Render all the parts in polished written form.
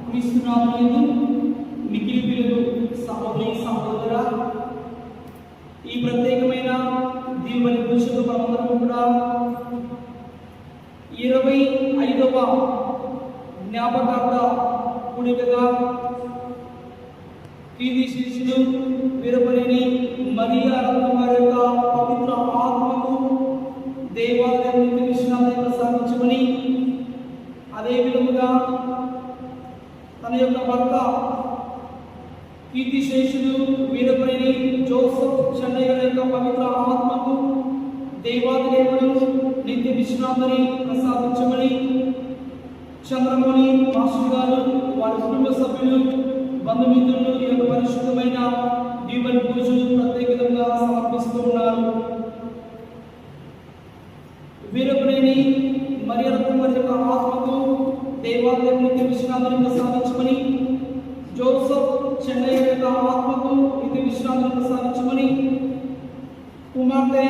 క్రీస్తునాథుని మిగిలి పిల్లలు సహోదరి సహోదరా, ఈ ప్రత్యేకమైన దీవెన పురుషులు మనందరం కూడా 25వ జ్ఞాపకార్థ కూడికగా కీర్తి శిష్యులు వీరపనేని మరియా రత్నం వారి యొక్క పవిత్ర ఆత్మకు దేవాలయం విశ్రాంతి ప్రసాదించమని, అదే విధముగా తన యొక్క భర్త కీర్తి శేషులు వీరపనేని జోసెఫ్ చెన్నయ్య యొక్క పవిత్ర ఆత్మకు దేవాలయములు నిత్య విశ్రాంతిని ప్రసాదించమని, చంద్రమణి మాస్టర్ గారు వారి కుటుంబ సభ్యులు బంధుమిత్రులు ఈ యొక్క పరిశుద్ధమైన దీవెన పూజలు ప్రత్యేకంగా సమర్పిస్తూ ఉన్నారు. వీరపనేని మరియా రత్నం వారి యొక్క ఆత్మకు దేవాలయం నిత్య విశ్రాంతిని ప్రసాదించమని, జోసెఫ్ చెన్నయ్య యొక్క ఆత్మకు నిత్య విశ్రాంతిని ప్రసాదించమని, కుమార్తె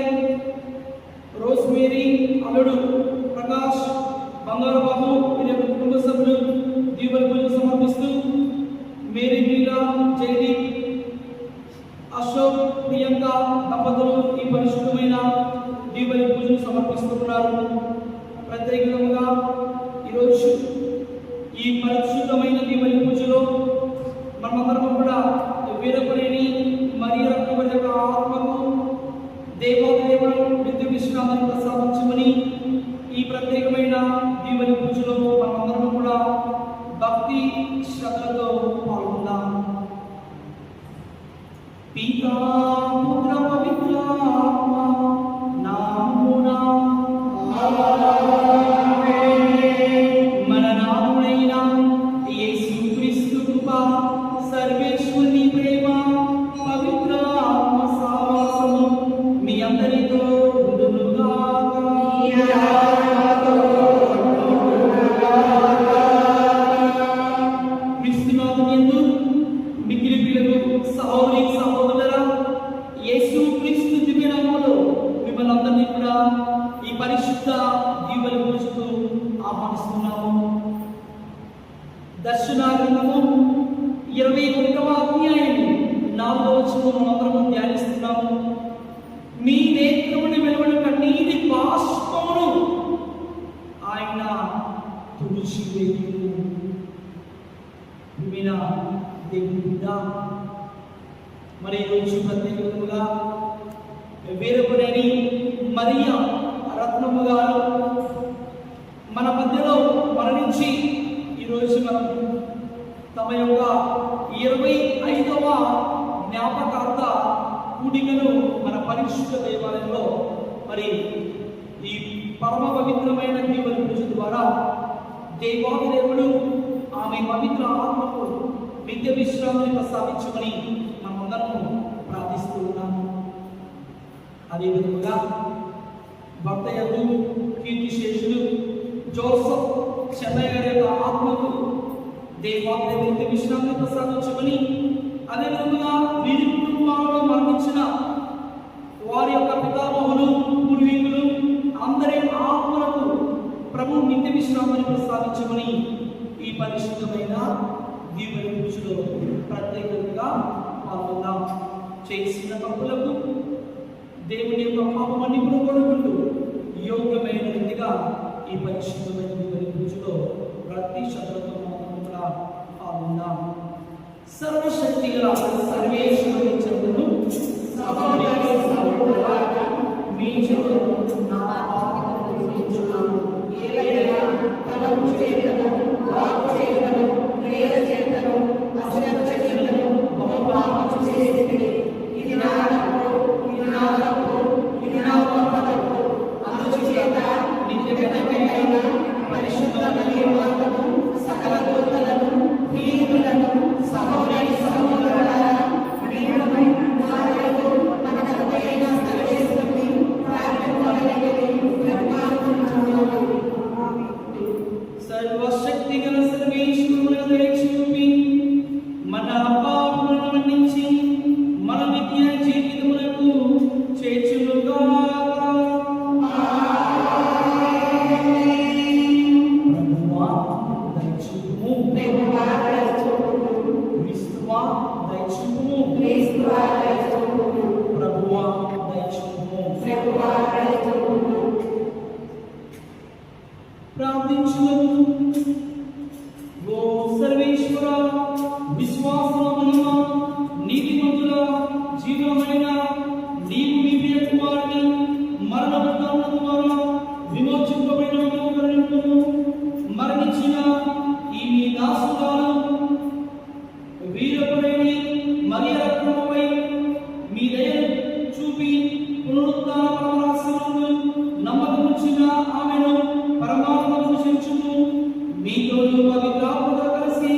రోస్మేరీ అల్లుడు ప్రకాష్ బంగారు బాబు వీరి యొక్క కుటుంబ సభ్యులు దీవెన పూజలు సమర్పిస్తూ, మేరీ మీరా జయదీప్ అశోక్ ప్రియాంక దంపతులు ఈ పరిశుద్ధమైన దీవెన పూజలు సమర్పిస్తున్నారు. ప్రత్యేకంగా ఈరోజు ఈ పరిశుద్ధమైన దీవెన పూజలో మనమందరం కూడా వీరపనేని మరియా రత్నం వారి యొక్క ఆత్మకు దేవాలయములు నిత్య విశ్రాంతిని ప్రసాదించమని, ఈ ప్రత్యేకమైన దీవెన పూజలో మనమందరం కూడా భక్తి శ్రద్ధలతో పాల్గొందాం. పితా పుత్ర పవిత్రాత్మ నామమున మన నాథుడైన యేసుక్రీస్తు కృప, సర్వేశ్వరుని ప్రేమ, పవిత్ర ఆత్మ సహవాసము మీ అందరితో ఉండునుగాక. క్రీస్తునాథునియందు మిగిలి పిల్లలు సహోదరి సహోదరులారా, యేసుక్రీస్తు దివ్య నామములో మిమ్మల్ని అందరినీ కూడా ఈ పరిశుద్ధ దీవెన పూజకు ఆహ్వానిస్తున్నాము. దర్శన గ్రంథము 21వ అధ్యాయము 4వ వచనం మనందరం ధ్యానిస్తున్నాము. మీ నేత్రముని వెలువడు కన్నీటి బాష్పమును ఆయన తుడిచివేయును. వినా దేవుని బిడ్డ, మరి ఈరోజు ప్రత్యేకంగా వీరపనేని మరియా రత్నము గారు మన మధ్యలో మరణించి ఈరోజు మనం తమ యొక్క 25వ జ్ఞాపకార్థ కూడికను మన పరిశుద్ధ దేవాలయంలో మరి ఈ పరమ పవిత్రమైన దీవెన పూజ ద్వారా దేవాలయములు ఆమె పవిత్ర ఆత్మకు నిత్య విశ్రాంతిని ప్రసాదించమని మనమందరము ప్రార్థిస్తూ ఉన్నాము. అదేవిధంగా భర్త యందు కీర్తి శేషులు జోసెఫ్ చెన్నయ్య గారి యొక్క ఆత్మకు దేవాలయం నిత్య విశ్రాంతిని ప్రసాదించమని, అదేవిధంగా వీరి కుటుంబాలలో మరణించిన వారి యొక్క పితామహులు పూర్వీకులు అందరి ఆత్మలకు ప్రభు నిత్య విశ్రాంతిని ప్రసాదించమని ఈ పరిశుద్ధమైన దీవెన పూజలో ప్రత్యేకంగా పాల్గొందాం. చేసిన తప్పులకు దేవుని యొక్క పాపమన్ని కొనుక్కుంటూ యోగ్యమైన రీతిగా ఈ పరిశుద్ధమైన దీవెన పూజలో ప్రతి శ్రద్ధతో కూడా పాల్గొందాం. సర్వశక్తి గల సర్వేశ్వరుని చెందును మీ చెందును నా ఆత్మను చేయించున్నాను. ఏలైనా తలపు చేతను, వాక్కు చేతను, క్రియ చేతను, అశ్రద్ధ చేతను బహుపాపము చేసితిని. ఇది నా తప్పు, ఇది నా తప్పు, ఇది నా గొప్ప తప్పు. అందుచేత నిత్యమైన పరిశుద్ధ నిర్వాహము సకల దోషలను, హీనులను, సహోదరి సహోదరులారా, మీరు వారితో మన కర్తయైన సర్వేశ్వరుని ప్రార్థింపవలెనని నిర్ణయించుకున్నాను. సర్వశక్తి గల సర్వేశ్వరుని దయ చూపి మన ప్రార్థించుదాము. ఓ సర్వేశ్వర, విశ్వాసముల మహిమ, నీతిమంతుల జీవమైన నీవు మీ ప్రియ కుమారుని మరణం ద్వారా విమోచింపబడిన కరుణింపుము. మరణించిన ఈ మీ దాసురాలు వీరపురేణి మరియ రక్తముపై మీ దయను చూపి పునరుత్థాన పరమాశీర్వాదమును నమ్మకముంచిన ఆమెను పరమాత్మను శిక్షించుము. మీతోను పవిత్రాత్మతో కలిసి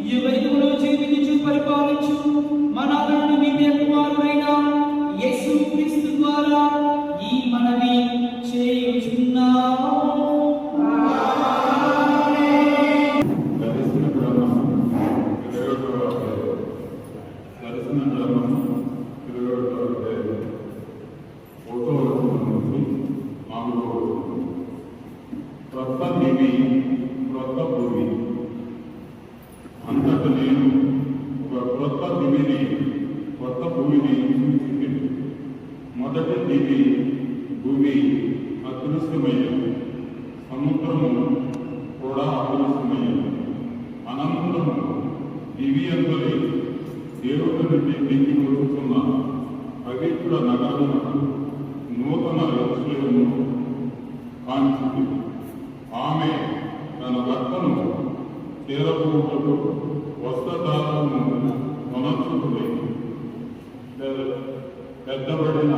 ఈ వైద్యులు జీవించు పరిపాలించు మన నాథుని మీ ప్రియ కుమారుడైన యేసు క్రీస్తు ద్వారా ఈ మనవి చేయుచున్నాము. క్రొత్త దివి క్రొత్త భూమి అంతట నేను ఒక క్రొత్త దివిని కొత్త భూమిని సూచించింది. మొదటి దివి భూమి అదృశ్యమైనది, సముద్రము కూడా అదృశ్యమైనది. అనంతరము దివి అందరి దేవుడి నుండి దిగి వస్తున్న పవిత్ర నగరమునకు నూతన యెరూషలేమును కాంచింది. ఆమె తన భర్తను చేరబోటకు వస్త్రధారము కొనచుకుని పెద్దబడిన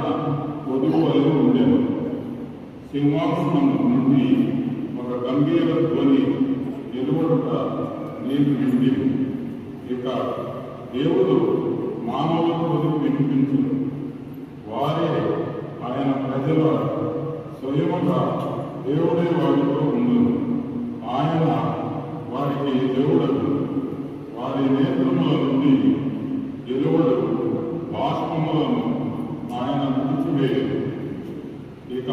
పొదుగు వలె ఉండెను. సింహాసనం నుండి ఒక గంభీర ధ్వని వెలువడుట నేను వింటిని. ఇక దేవుడు మానవుల పొదుగు వినిపించును. వారే ఆయన ప్రజల స్వయముగా దేవుడే వారితో ఉండును. ఆయన వారికి దేవుడకు. వారి నేత్రముల నుండి వెలువడు బాష్పములను ఆయన విడిచివేయడు. ఇక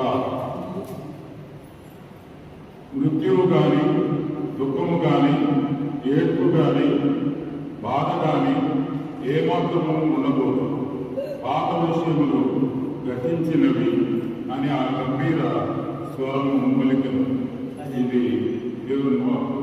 మృత్యువు గాని, దుఃఖము గాని, ఏడ్పు గాని, బాధ గాని ఏమాత్రము ఉండబోదు. పాత విషయములు గతించినవి అని ఆ గంభీర స్వరము పలికెను. ఇది దేవుని వాక్కు.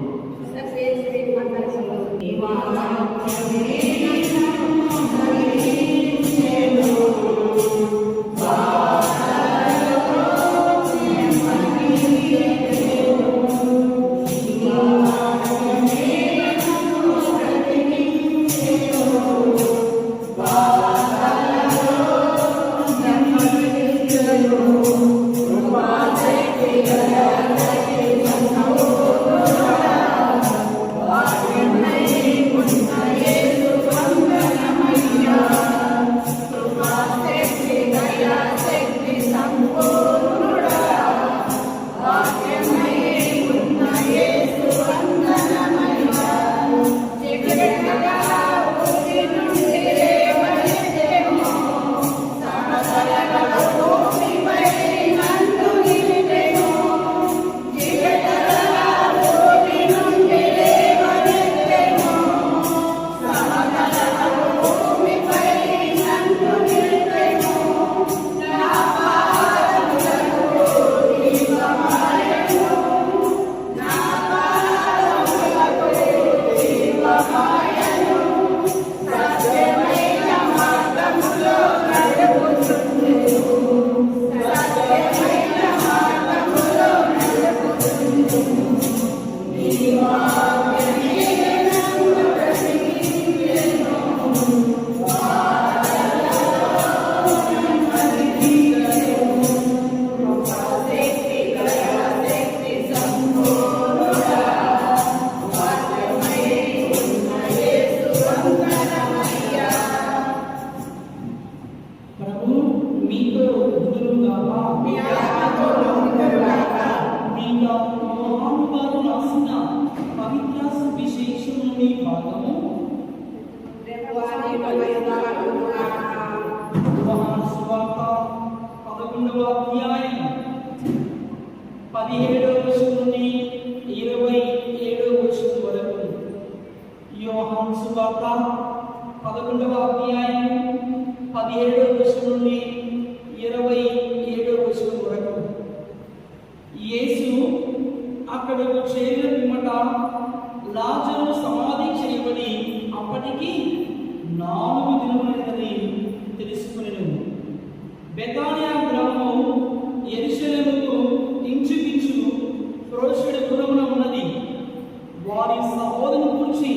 యోహాను సువార్త 11వ అధ్యాయం 17వ వచనం నుండి 27వ వచనం వరకు. యేసు అక్కడకు చేరిన పిమ్మట లాజరు సమాధి చేయబడి అప్పటికి 4 దినములైనది తెలుసుకునేను. బెతానియా గ్రామం యెరూషలేముకు ఇంచుమించు క్రోషుడి దూరమున ఉన్నది. వారి సహోదరుని గురించి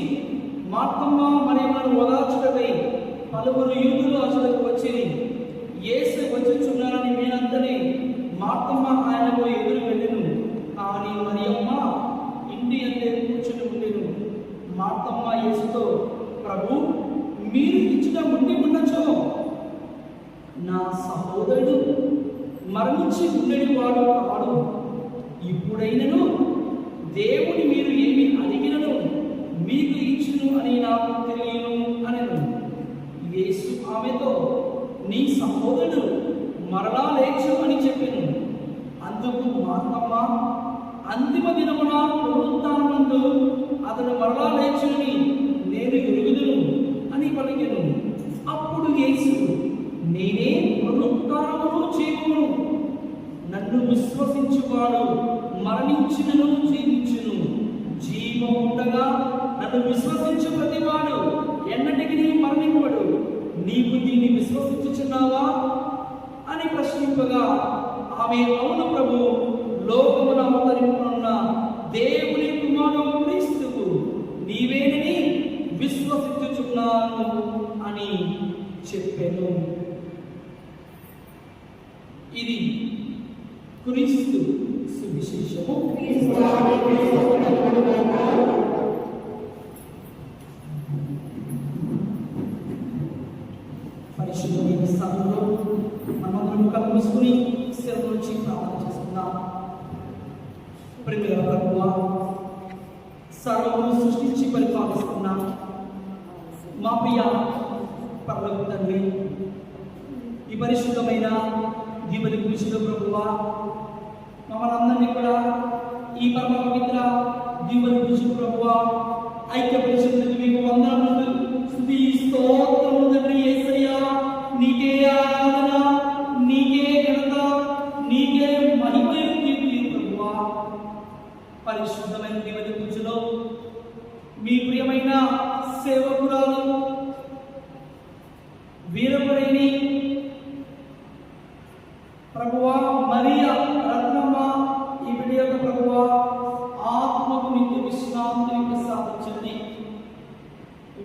మార్తమ్మ మరియలను ఓదార్చుటకై పలువురు యూదులు అసలుకు వచ్చేది. యేసు వచ్చుచున్నారని వినంతనే మార్తమ్మ ఆయనకు ఎదురు వెళ్ళెను. కానీ మరియమ్మ ఇంటి అందే కూర్చుని ఉండెను. మార్తమ్మ యేసుతో, ప్రభు, మీరు ఇచ్చిన ముట్టి ఉండొచ్చు, నా సహోదరుడు మరణించి ఉండేది వాడు కాడు. ఇప్పుడైనను దేవుని మీరు ఏమి అడిగినను మీకు ఇచ్చును అని నాకు తెలియను అనెను. యేసు ఆమెతో, నీ సహోదరుడు మరలా లేచు అని చెప్పెను. అందుకు మార్తమ్మ, అంతిమ దినమున పునరుత్థానమందు అతడు మరలా లేచుని నేను ఎరుగుదును అని పలికెను. అప్పుడు యేసు, నేనే పునరుత్థానమును జీవమును, నన్ను విశ్వసించువాడు మరణించినను జీవించును, జీవం ఉండగా నన్ను విశ్వసించు ప్రతివాడు ఎన్నటికి మరణింపడు. నీవు దీన్ని విశ్వసించుచున్నావా అని ప్రశ్నింపగా ఆమె, అవును ప్రభు, లోకమున అవతరింపనున్న దేవుని కుమారుడు క్రీస్తువు నీవేనని విశ్వసించుచున్నాను అని చెప్పెను. ఇది క్రీస్తు సువిశేషము. పరిశుద్ధమైన స్థలంలో మనమందరం కళ్ళు మూసుకుని శిరస్సు నుంచి ప్రార్థన చేసుకుందాం. ప్రేమగల ప్రభువా, సర్వమును సృష్టించి పరిపాలిస్తున్నా మా ప్రియ పరలోక తండ్రి, ఈ పరిశుద్ధమైన దీవెన పురుషుడు ప్రభువా, మమ్మల్ని అందరినీ కూడా ఈ పరమ పవిత్ర దీవెన పురుషుడు ప్రభువా ఐక్యపరిచినందుకు మీకు వందనములు, స్తుతి, స్తోత్రములు తండ్రి. యేసయ్యా, నీకే ఆరాధన, నీకే ఘనత, నీకే మహిమయు కీర్తి ప్రభువా. పరిశుద్ధమైన దీవెన పురుషులో మీ ప్రియమైన సేవకురాలు వీరపరేణి ప్రభువా మరియా రత్నమ్మ ఈ బిడ్డ యొక్క ప్రభువా ఆత్మకు నిత్య విశ్రాంతిని ప్రసాదించండి.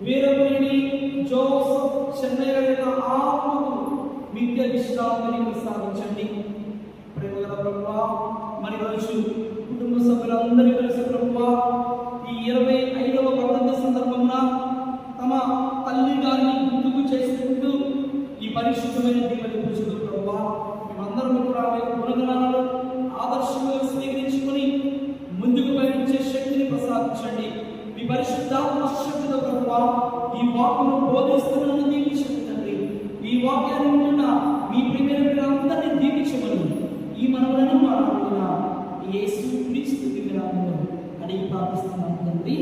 వీరపరేణి జోసఫ్ చెన్నయ్య యొక్క ఆత్మకు నిత్య విశ్రాంతిని ప్రసాదించండి. ప్రేమగల ప్రభువా, మరి రోజు కుటుంబ సభ్యులందరూ కలిసి ప్రభువా ఈ 25వ వర్ధంతి సందర్భమున తమ తల్లి గారిని గుర్తుకు చేసుకుంటూ ఈ పరిశుద్ధమైన దీవెన పురుషుడు ప్రభువా మేమందరం కూడా గుణగణాలను ఆదర్శంగా స్వీకరించుకొని ముందుకు పయనించే శక్తిని ప్రసాదించండి. మీ పరిశుద్ధాత్మ శక్తితో ప్రభువా ఈ వాక్కును బోధిస్తున్న దీవించండి. ఈ వాక్యాన్ని వింటున్న మీ ప్రియమైన పిల్లలందరినీ దీవించమని ఈ మనవులను మాట్లాడుతున్న యేసు క్రీస్తు దివ్యనామములో అడిగి ప్రార్థిస్తున్నాం తండ్రి.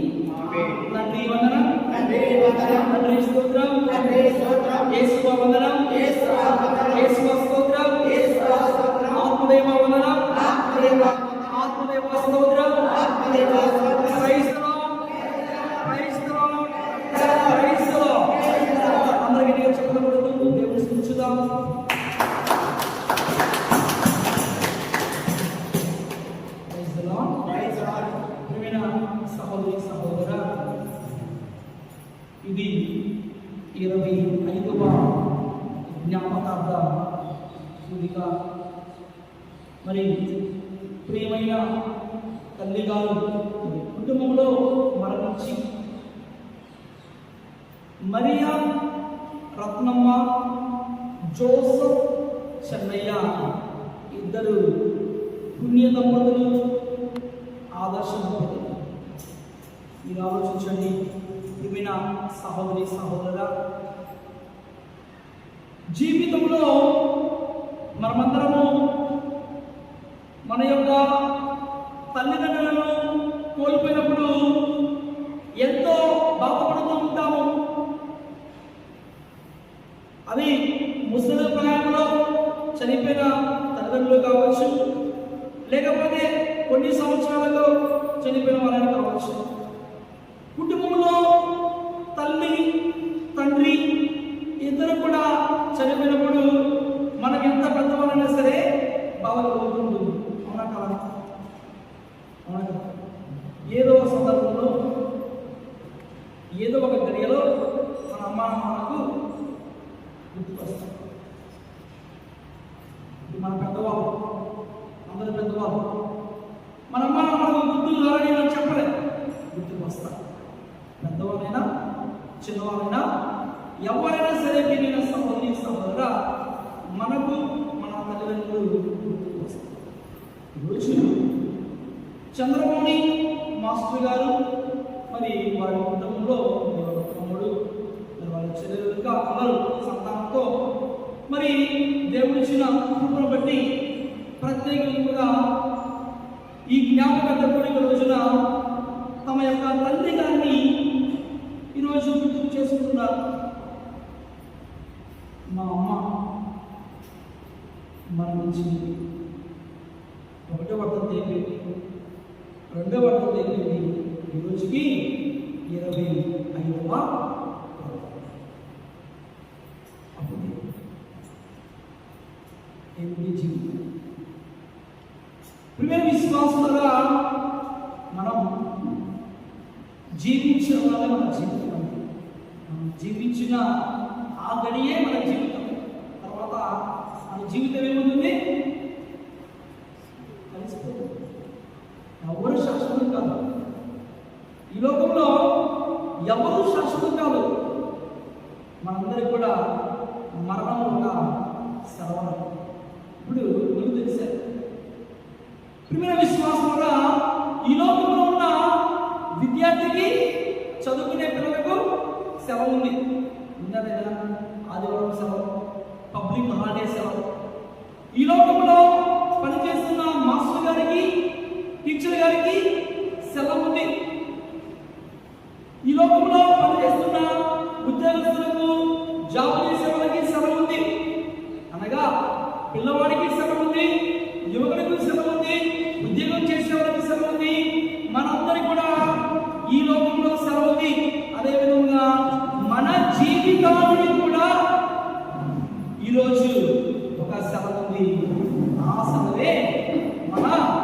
తండ్రి వందనం, తండ్రి స్తోత్రం, యేసువా వందనం, యేసువా స్తోత్రం, ఆత్మదేవ వందనం, ఆత్మదేవ స్తోత్రం. Praise the lord, praise the lord, praise the lord. అందరికీ చెప్పబడుతూ దేవుని స్తుతించుదాం. సహోదరి సహోదర, ఇది 25వ జ్ఞాపకార్థ సూచిక. మరి ప్రియమైన తల్లి గారు కుటుంబంలో మరణించి మరియా రత్నమ్మ జోసఫ్ చెన్నయ్య ఇద్దరు పుణ్య దంపతులు, ఆదర్శ దంపతులు. మీరు ఆలోచించండి ప్రియమైన సహోదరి సహోదర, జీవితంలో మనమందరము మన యొక్క తల్లిదండ్రులను కోల్పోయినప్పుడు ఎంతో బాధపడుతూ ఉంటాము. అది ముసలి ప్రాయంలో చనిపోయిన తల్లిదండ్రులు కావచ్చు, లేకపోతే కొన్ని సంవత్సరాలలో ఏదో ఒక సందర్భంలో ఏదో ఒక గడియలో మన అమ్మ నాన్నకు గుర్తుకొస్తాం. మన పెద్దవాళ్ళు, అందరి పెద్దవాళ్ళు మన అమ్మ నాన్నకు గుర్తులు రాని అని చెప్పలేదు, గుర్తుకు వస్తారు. పెద్దవాళ్ళైనా చిన్నవాళ్ళైనా ఎవరైనా సరే పెరిగిన సహోదరి సహోదరుడా మనకు మన తల్లిదండ్రులు గుర్తుకు వస్తారు. ఈరోజు చంద్రమౌళి మాస్టర్ గారు మరి వారి కుటుంబంలో తమ్ముడు వాళ్ళ చెల్లెలుగా అందరూ సంతానంతో మరి దేవుడిచ్చిన కృపను బట్టి ప్రత్యేకంగా ఈ జ్ఞాపక దర్పణిక రోజున తమ యొక్క తల్లి గారిని ఈరోజు గుర్తు చేసుకుంటున్నారు. మా అమ్మ మరణించింది, ఒకటో వర్ధంతి అయిపోయింది, రెండో వర్ధంతి అయిపోయింది, ఈ రోజుకి 25వ అప్పుడు ఏమిటి జీవితం? ప్రియమైన విశ్వాసులుగా మనం జీవించడం వల్ల మన జీవితం, మనం జీవించిన ఆ గడియే మన జీవితం. తర్వాత మన జీవితం ఏముంటుంది? కలిసిపోతుంది. ఎవరు శాశ్వతం కాదు, ఈ లోకంలో ఎవరు శాశ్వతం కాదు. మనందరికి కూడా మరణం ఒక సర్వం. ఇప్పుడు మీకు తెలిసారు ప్రియమైన విశ్వాసంగా ఈ లోకంలో ఉన్న విద్యార్థికి చదువుకునే పిల్లలకు సెలవు ఉంది, ఉందా లేదా? ఆదివారం సెలవు, పబ్లిక్ హాలిడే సెలవు. ఈ లోకంలో పనిచేస్తున్న మాస్టర్ గారికి, టీచర్ గారికి సెలవు ఉంది. ఈ లోకంలో పనిచేస్తున్న ఉద్యోగస్తులకు, జాబ్ చేసే వాళ్ళకి సెలవు ఉంది. అనగా పిల్లవాడికి సెలవు ఉంది, యువకులకు సెలవు ఉంది, ఉద్యోగం చేసే వాళ్ళకి సెలవు ఉంది. మనందరికి కూడా ఈ లోకంలో సెలవు ఉంది. అదేవిధంగా మన జీవితానికి కూడా ఈరోజు ఒక సెలవు ఉంది. ఆ సెలవే మన మరణం.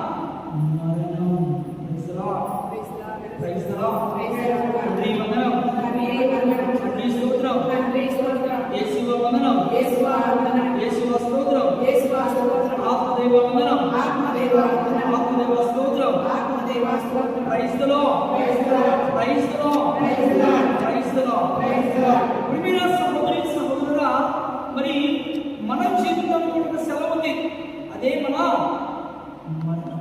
మరి మన జీవితంలో ఒక సెలవు ఉంది, అదే మన మరణం.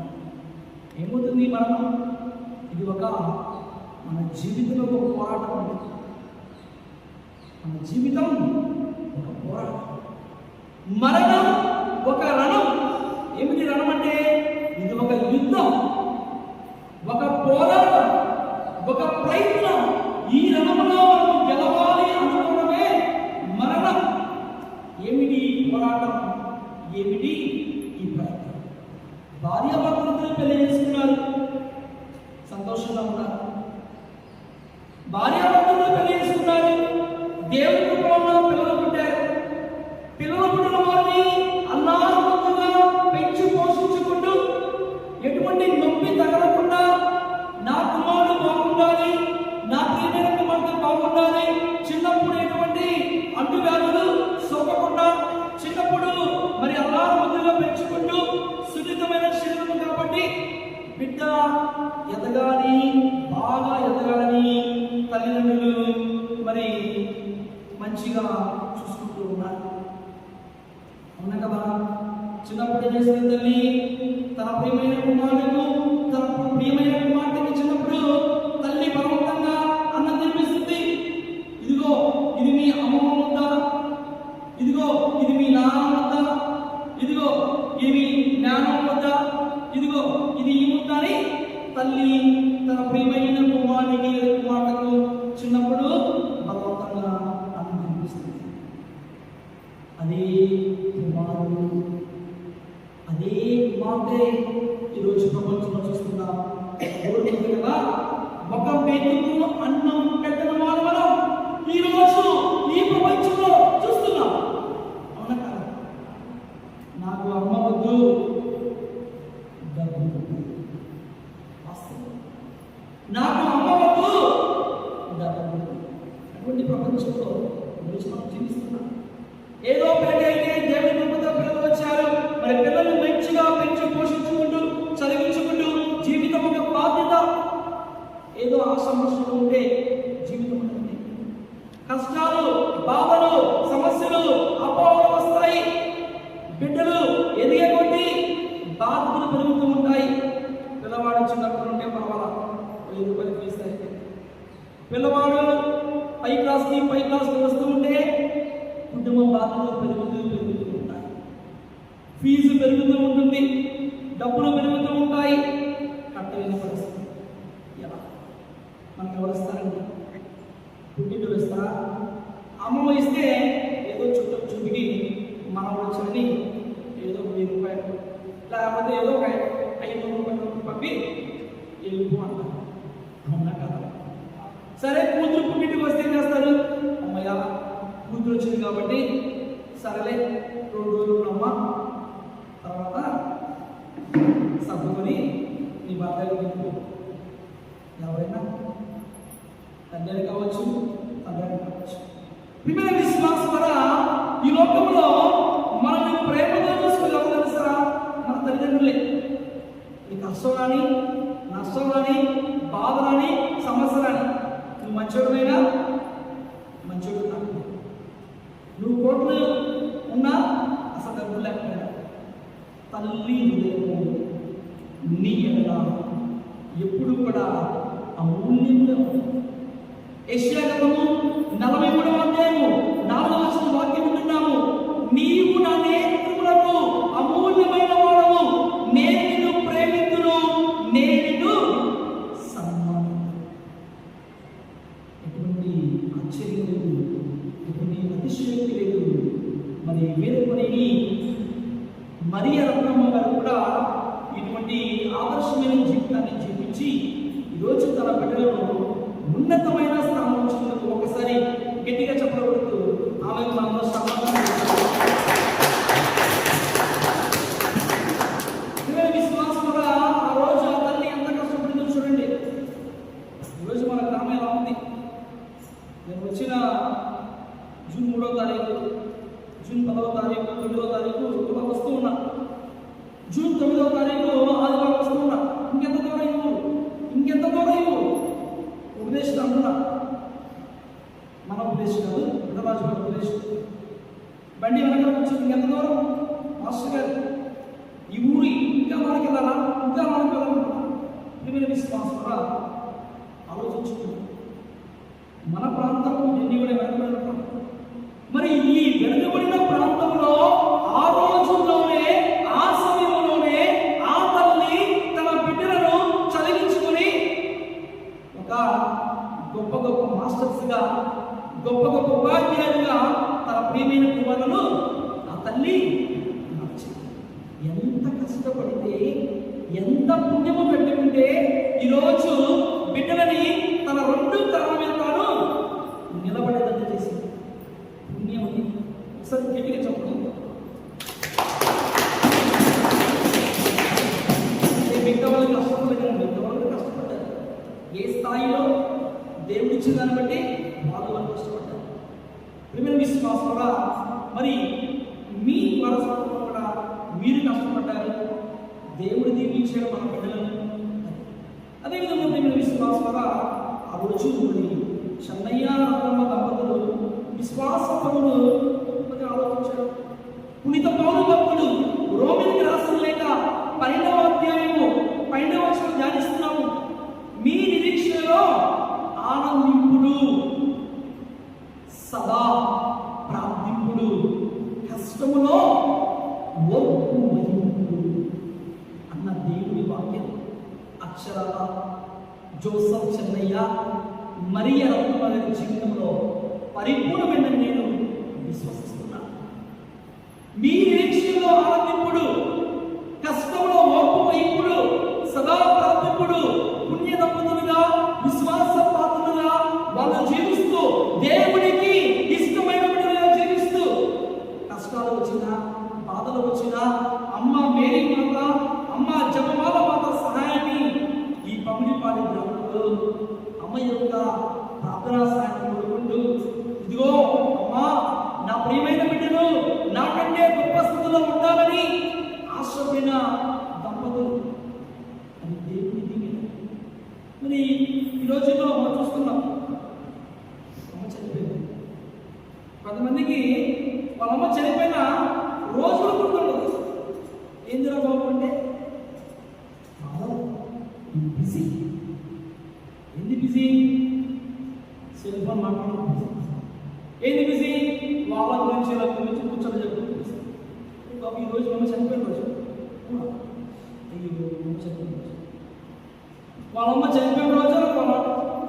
ఏమవుతుంది మరణం? ఇది ఒక మన జీవితంలో ఒక పోరాటం ఉంది. మన జీవితం ఒక పోరాటం, మరణం ఒక రణం. ఏమిటి రణం అంటే? ఇది ఒక యుద్ధం, ఒక పోరాటం, ఒక ప్రయత్నం. ఈ రణంలో మనం గెలవాలి అనుకోవడమే మరణం. ఏమిటి పోరాటం? ఏమిటి ఈ ప్రయత్నం? భార్యాభర్తలు పెళ్లి చేసుకున్నారు, సంతోషంగా ఉన్నారు. భార్యాభర్తలు పెళ్లి చేసుకున్నారు, దేవుడి కృపలో పిల్లలు పుట్టారు. పిల్లలు పుట్టిన వారిని అన్నారుగా పెంచి పోషించుకుంటూ ఎటువంటి నొప్పి తగలకుండా నా కుమారుడు బాగుండాలి, నా ప్రియమైన కుమార్తె బాగుండాలి, చిన్నప్పుడు ఎటువంటి అంటువ్యాధులు సోకకుండా చిన్నప్పుడు మరి అల్లారుగా పెంచుకుంటూ సున్నితమైన శరీరం కాబట్టి బిడ్డ ఎదగాలి, బాగా ఎదగాలని తల్లిదండ్రులు మరి మంచిగా చూసుకుంటూ ఉన్నారు. అవునా కదా? చిన్నప్పుడు చేసిన తల్లి తన ప్రియమైన కుమారుడు, తన ప్రియమైన కుమార్తెకి చిన్నప్పుడు తల్లి బలవంతంగా అన్నం తినిపిస్తుంది. ఇదిగో ఇది మీ అమ్మమ్మ ముద్ద, ఇదిగో ఇది మీ నాన్న ముద్ద, ఇదిగో ఇది మీ జ్ఞానం ముద్ద, ఇదిగో ఇది ఈ ముద్ద అని తల్లి తన ప్రియమైన కుమారుడికి కుమార్తెకు చిన్నప్పుడు బలవంతంగా అన్నం తినిపిస్తుంది. అదే కుమారుడు, అదే కుమార్తె ఈరోజు ప్రపంచంలో చూస్తున్నాం. కదా ఒక మెతుకు అన్నం పెట్టిన వారు మనం ఈరోజు ఈ ప్రపంచంలో చూస్తున్నాం. అవునా కదా? నాకు అమ్మ వద్దు, డబ్బు. నాకు అమ్మ వద్దు అటువంటి ప్రపంచంలో ఈరోజు మనం జీవిస్తున్నాం. ఏదో పెళ్లి అయితే దేవుని కృపతో పిల్లలు వచ్చారు, మరి పిల్లల్ని మంచిగా పెంచి పోషించుకుంటూ చదివించుకుంటూ జీవితం ఒక బాధ్యత. ఏదో ఆ సమస్యలు ఉంటే జీవితం ఉంటుంది. కష్టాలు, బాధలు, సమస్యలు, అపోహలు వస్తాయి. బిడ్డలు ఎదిగే కొద్దీ బాధ్యతలు పెరుగుతూ ఉంటాయి. పిల్లవాడు చిన్నప్పుడు ఉంటే పర్వాలా, 1000 రూపాయలు ఫీజు అయితే పిల్లవాడు పై క్లాస్కి వస్తూ ఉంటే కుటుంబ బాధ్యతలు పెరుగుతూ ఉంటాయి. ఫీజు పెరుగుతూ ఉంటుంది, డబ్బులు పెరుగుతూ ఉంటాయి. కట్టలేని పరిస్థితి. ఎలా మనకు ఎవరు ఇస్తారండి? పుట్టింటికి ఇస్తారా? అమ్మ ఇస్తే ఏదో చుట్టుకి మనం వచ్చని ఏదో 1000 రూపాయలు లేకపోతే ఏదో ఒక 500 రూపాయలు పంపి వెళ్ళిపో అంటారు. అవునా కదా? సరే, కూతురు పుట్టింటికి వస్తే ఏం చేస్తారు? అమ్మయ్య కూతురు వచ్చింది కాబట్టి సరేలే 2 రోజులు అమ్మ, తర్వాత సర్దుకొని నీ భర్తకి వెళ్ళిపో. ఎవరైనా తండ్రి కావచ్చు, తండ్రి కావచ్చు. ప్రియమైన విశ్వాసం ద్వారా ఈ లోకంలో మనల్ని ప్రేమతో చూసుకుని ఎవరు తెలుస్తారా? మన తల్లిదండ్రులే. ఈ కష్టం రాని, నష్టం రాని, బాధ రాని, సమస్య రాని, నువ్వు మంచోడుమైనా మంచోడు కాదు. నువ్వు కోట్లు ఉన్నా అసలు డబ్బులు లేకపోయినా తల్లి హృదయము నీ ఎడల ఎప్పుడు కూడా అమూల్యంగా ఉంటుంది. యెషయా గ్రంథము 43వ అధ్యాయము 4వ వచనం వాక్యం వింటున్నాము. నీవు నా నేత్రములకు అమూల్యమైన వాడవు, నేను నిన్ను ప్రేమింతును, నేను నిన్ను సన్మానింతును. ఎటువంటి ఆశ్చర్యం లేదు, ఎటువంటి అతిశయోక్తి లేదు. మరి వేరుకొని మరియ రత్నమ్మ గారు కూడా ఇటువంటి ఆదర్శమైన జీవితాన్ని జీవించి ఈరోజు తన బిడ్డలను ఉన్నతమైన స్థానం వచ్చినందుకు ఒకసారి గట్టిగా చెప్పబడుతూ ఆమెకు మనం విశ్వాసం కూడా ఆ రోజు ఆ తల్లి ఎంత కష్టపడిందో చూడండి. ఈరోజు మన గ్రామం ఎలా ఉంది? నేను వచ్చిన జూన్ 3వ తారీఖు, జూన్ 10వ తారీఖు, 9వ తారీఖు ఇలా వస్తూ ఉన్నా. జూన్ 9వ తారీఖు ఆదివారం వస్తూ ఉన్నా. ఇంకెంత దూరం ఇవ్వు ఉపదేశం అంటున్నా. మన ఉపదేశం కాదు, విడరాజు ఉపదేశం. బండి వెనకాల కూర్చొని ఇంకెంత దూరం మాస్టర్ గారు ఈ ఊరి ఇంకా మనకి వెళ్ళాలా, ఇంకా మనకి వెళ్ళాలనుకున్నా. ప్రియమైన విశ్వాసం కూడా ఆలోచించుకున్నాం. మన ప్రాంతం ఎన్ని కూడా వెనకబడిన. మరి ఈ వెనుకబడిన ప్రాంతంలో ఆ రోజుల్లోనే, ఆ సమయంలోనే ఆ తల్లి తన బిడ్డలను చదివించుకొని ఒక గొప్ప గొప్ప మాస్టర్స్గా, గొప్ప గొప్ప ఉపాధ్యాయులుగా తన ప్రియమైన కుమారులను ఆ తల్లి మార్చింది. ఎంత కష్టపడితే, ఎంత పుణ్యము పెట్టుకుంటే ఈరోజు బిడ్డలని తన 2 కాళ్ళ మీద తాను నిలబడేదంతా చేసింది. పుణ్యం అని ఒకసారి గట్టిగా చెప్పడం. మిగతా వాళ్ళు కష్టపడలేదు, మిగతా వాళ్ళు కష్టపడ్డారు. ఏ స్థాయిలో దేవుడు ఇచ్చిన దాన్ని బట్టి వాళ్ళు కష్టపడ్డారు. ప్రియమైన విశ్వాసం కూడా మరి మీ వారసత్వం కూడా మీరు కష్టపడ్డారు. దేవుడు దీవించాడు మన బిడ్డలను. అదేవిధంగా ప్రియమైన విశ్వాసం కూడా ఆ రోజు మరి చెన్నయ్య రత్నమ్మ దంపతులు విశ్వాసపరులు ఆలోచించారు. పునీత పౌలు భక్తుడు రోమిలికి రాసిన లేఖ 12వ అధ్యాయము 12వ వచనం ధ్యానిస్తున్నాము. మీ నిరీక్షణలో ఆనందింపుడు, సదా ప్రార్థింపుడు, కష్టములో ఓర్పు వహింపుడు అన్న దేవుడి వాక్యం అక్షరాల జోసఫ్ చెన్నయ్య మరియ రత్నమ్మ గారి జీవితంలో పరిపూర్ణమైన నేను విశ్వసిస్తున్నాను. మీ నిరీక్షణలో ఆనందింపుడు, కష్టంలో ఓర్పు వహింపుడు, సదా ప్రార్థింపుడు, పుణ్య దంపతులుగా, విశ్వాస పాత్రులుగా వాళ్ళు జీవిస్తూ దేవుడికి ఇష్టమైన బిడ్డలుగా జీవిస్తూ కష్టాలు వచ్చినా, బాధలు వచ్చినా అమ్మ మేరీ మాత, అమ్మ జపమాల మాత సహాయాన్ని ఈ పమిడిపాలి గ్రామంలో ద్వారా ప్రార్థనా సాయం కోరుకుంటూ, ఇదిగో అమ్మా, నా ప్రియమైన బిడ్డలు నాకంటే గొప్ప స్థితిలో ఉండాలని ఆశపడిన దంపతులు, అది దేవుని దీవెన. మరి ఈ రోజుల్లో మనం చూస్తున్నాం, అమ్మ చనిపోయింది. కొంతమందికి వాళ్ళ అమ్మ చనిపోయిన రోజులు గుర్తుండదు. ఏం జరగబాబు అంటే బిజీ. ఏంది బిజీ? సెల్ ఫోన్ మాట్లాడడం బిజీ. ఏంది బిజీ? వాళ్ళ గురించి ఇలా గురించి కూర్చొని చెప్పుకుంటూ బిజీ. బాబు ఈరోజు మనం చనిపోయిన రోజు, చనిపోయిన రోజు, వాళ్ళ అమ్మ చనిపోయిన రోజు, వాళ్ళ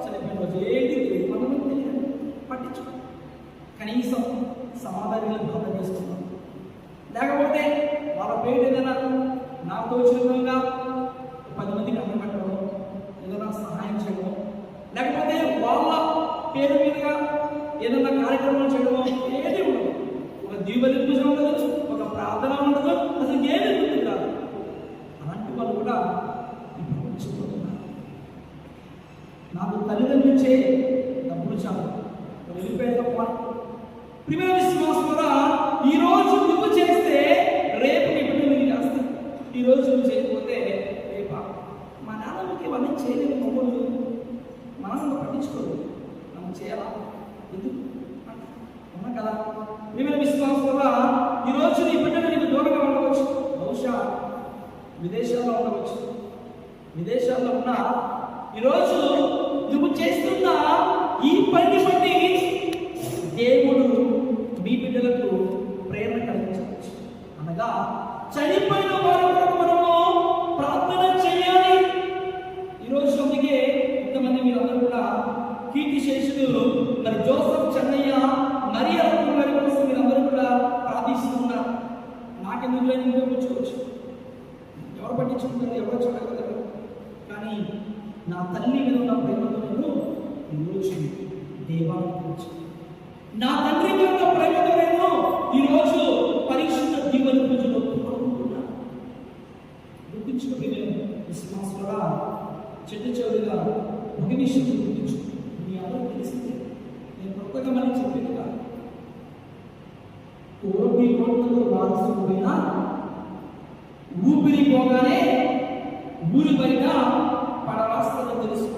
చనిపోయిన రోజు ఏంటి మనకు తెలియదు, పట్టించుకో. కనీసం సమాధానాలను బాధ చేసుకున్నాం. లేకపోతే వాళ్ళ పేరు ఏదైనా నాకు తోచిన విధంగా 10 మందికి అన్నం పెట్టడం, ఏదైనా సహాయం చేయడం, లేకపోతే వాళ్ళ పేరు మీదుగా ఏదైనా కార్యక్రమాలు చేయడం ఏది ఉండదు. ఒక దీవెన పూజ ఉండదు, ఒక ప్రార్థన ఉండదు, అసలు ఏది ఉంటుంది కాదు. అలాంటి వాళ్ళు కూడా ఇప్పుడు మర్చిపోతున్నారు. నాకు తల్లిదండ్రులే డబ్బులు చాలు వెళ్ళిపోయే తప్ప. ప్రియమైన విశ్వాసం కూడా ఈరోజు నువ్వు చేస్తే రేపు నీ బిడ్డ మీరు చేస్తారు. ఈరోజు నువ్వు చేయకపోతే రేపా. మా నాన్నకి ఇవన్నీ చేయలేని మమ్మల్ని మనం పట్టించుకోరు, మనం చేయాలా? ఎందుకు ఉన్నా కదా. ప్రియమైన విశ్వాసం కూడా ఈరోజు నీ బిడ్డలు నీకు దూరంగా ఉండవచ్చు. బహుశా విదేశాల్లో ఉండవచ్చు. విదేశాల్లో ఉన్న ఈరోజు నువ్వు చేస్తున్న ఈ పని బట్టి దేవుడు మీ బిడ్డలకు ప్రేరణ కలిగించవచ్చు. అనగా చనిపోయిన వారి కొరకు మనము ప్రార్థన చేయాలి. ఈరోజు అందుకే ఇంతమంది మీరందరూ కూడా కీర్తిశేషులు మరి జోసెఫ్ చెన్నయ్య మరియ గారి కోసం మీరందరూ కూడా ప్రార్థిస్తున్నారు. నాకెందుకు లేని ఉపయోగించుకోవచ్చు, ఎవరు పట్టించుకుంటారు, ఎవరు చూడగలరు. కానీ నా తల్లి మీద ఉన్న ప్రేమతో నేను ఈరోజు దేవాలయం, నా తండ్రి మీద ఉన్న ప్రేమతో నేను ఈరోజు పరిశుద్ధ దీవెన పూజలో పాల్గొంటున్నాను. గుర్తించుకుని విశ్వాసంగా చెట్టు చెవులుగా ఒక విషయం గుర్తించు. మీ అందరూ తెలిసిందే, నేను కొత్తగా మళ్ళీ చెప్పింది కాదు. కోటి కోట్లతో వారసుకుపోయినా ఊపిరి పోగానే ఊరి బయట పడరాస్తారని తెలుసు.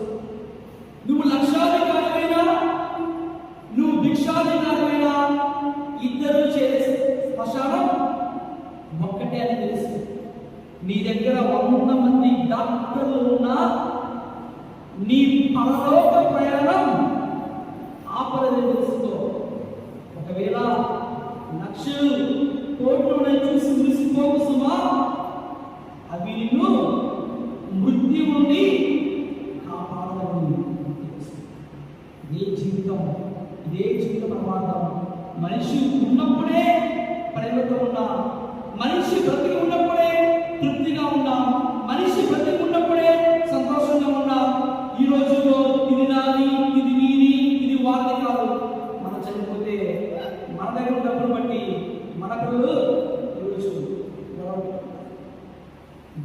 నువ్వు లక్షాధికారమైనా నువ్వు భిక్షాధికారమైనా ఇద్దరు చేసే శ్మశానం ఒక్కటే అని తెలుసు. నీ దగ్గర 100 మంది డాక్టర్లు ఉన్నా నీ పరలోక ప్రయాణం ఆపదని తెలుసుకో. ఒకవేళ లక్షలు కోట్లు చూసి మురిసిపోకు సుమా, అవి నిన్ను మృత్యు నుండి కాపాడదని తెలుసు. ఇదే జీవితం, ఇదే జీవిత ప్రమాదం. మనిషి ఉన్నప్పుడే ప్రేమతో ఉన్నాం, మనిషి బ్రతికి ఉన్నప్పుడే తృప్తిగా ఉన్నాం, మనిషి బ్రతికి ఉన్నప్పుడే సంతోషంగా ఉన్నాం. ఈ రోజుల్లో ఇది నాది, ఇది నీది, ఇది వారిది కాదు. మనం చనిపోతే మన దగ్గర డబ్బులు బట్టి మన పిల్లలు ఈరోజు